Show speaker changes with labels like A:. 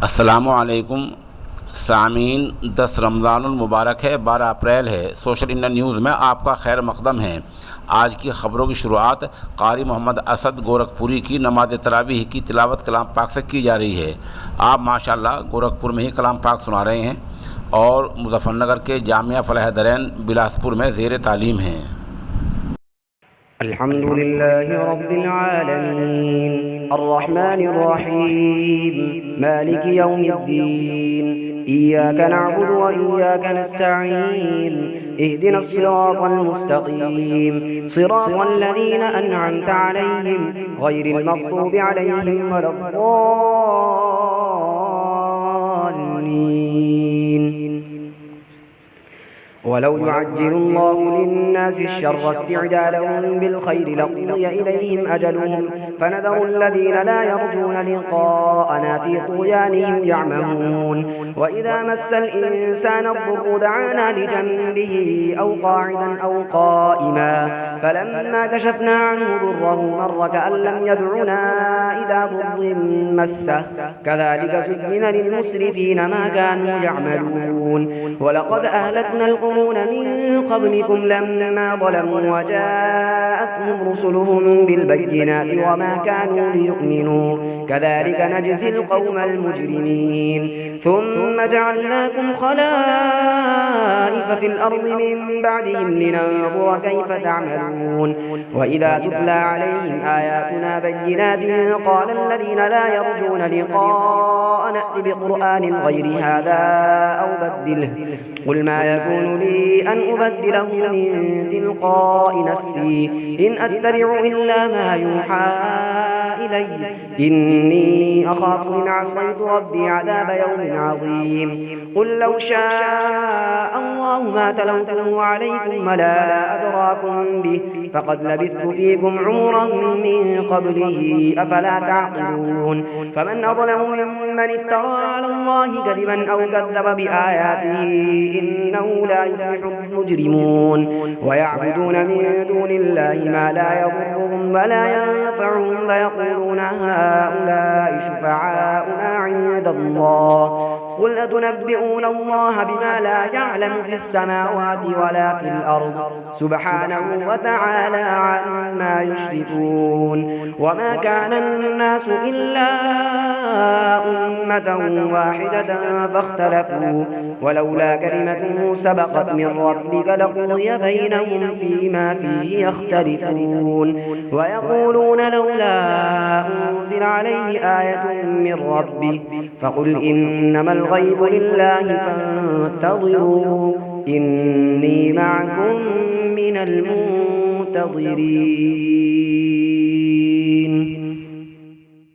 A: अस्सलामुअलैकुम सामीन। 10 रमज़ानुल मुबारक है, 12 अप्रैल है। सोशल इंडिया न्यूज़ में आपका खैर मकदम है। आज की ख़बरों की शुरुआत कारी मोहम्मद असद गोरखपुरी की नमाज तरावीह की तिलावत कलाम पाक से की जा रही है। आप माशाल्लाह गोरखपुर में ही कलाम पाक सुना रहे हैं और मुज़फ़्फ़रनगर के जामिया फ़लाह दरैन बिलासपुर में ज़ेर तालीम हैं।
B: अल्हम्दुलिल्लाहि रब्बिल आलमीन अर्रहमानिर रहीम मालिकि यौमिद्दीन इय्याका नअबुदु व इय्याका नस्तईन इहदिनस सिरातल मुस्तक़ीम सिरातल लज़ीना अनअमता अलैहिम गैरिल मग़्दूबि अलैहिम वलद्दाल्लीन। वलौ युअज्जिलुल्लाहु लिन्नासि श्शर्रा इस्ति'जालहुम बिलखैरि लक़ुदिय इलैहिम अजलुहुम फनदरु الذين لا يرجون لقاءنا في طغيانهم يعمهون। وإذا مس الإنسان الضر دعانا لجنبه أو قاعدا أو قائما فلما كشفنا عنه ضره مر كأن لم يدعنا إلى ضر مسه كذلك زين للمسرفين ما كانوا يعملون. ولقد أهلكنا القرون من قبلكم لما ظلموا وجاءتهم رسلهم بالبينات وما كانوا ليؤمنوا كذلك نجزي القوم المجرمين. ثم جعلناكم خلائف في الأرض من بعدهم لننظر كيف تعملون. وإذا تتلى عليهم آياتنا بينات قال الذين لا يرجون لقاءنا ائت بقرآن غير هذا أو بدله قل ما يكون لي أن أبدله من تلقاء نفسي إن أتبع إلا ما يوحى إلي إني أخاف إن عصيت ربي عذاب يوم عظيم. قل لو شاء الله ما تلوته عليكم ولا أدراكم به فقد لبثت فيكم عمرا من قبله أفلا تعقلون. فمن أظلم ممن افترى على الله كذبا أو كذب بآياته إنه لا يفلح المجرمون. ويعبدون من دون الله ما لا يضرهم ولا ينفعهم فيقولون هؤلاء شفعاؤنا عند الله قل أتنبئون الله بما لا يعلم في السماوات ولا في الأرض سبحانه وتعالى عما يشركون. وما كان الناس إلا أمة واحدة فاختلفوا ولولا كلمة سبقت من ربك لقضي بينهم فيما فيه يختلفون. ويقولون لولا أنزل عليه آية من ربه فقل إنما الغيب لله فانتظروا إني معكم من المنتظرين.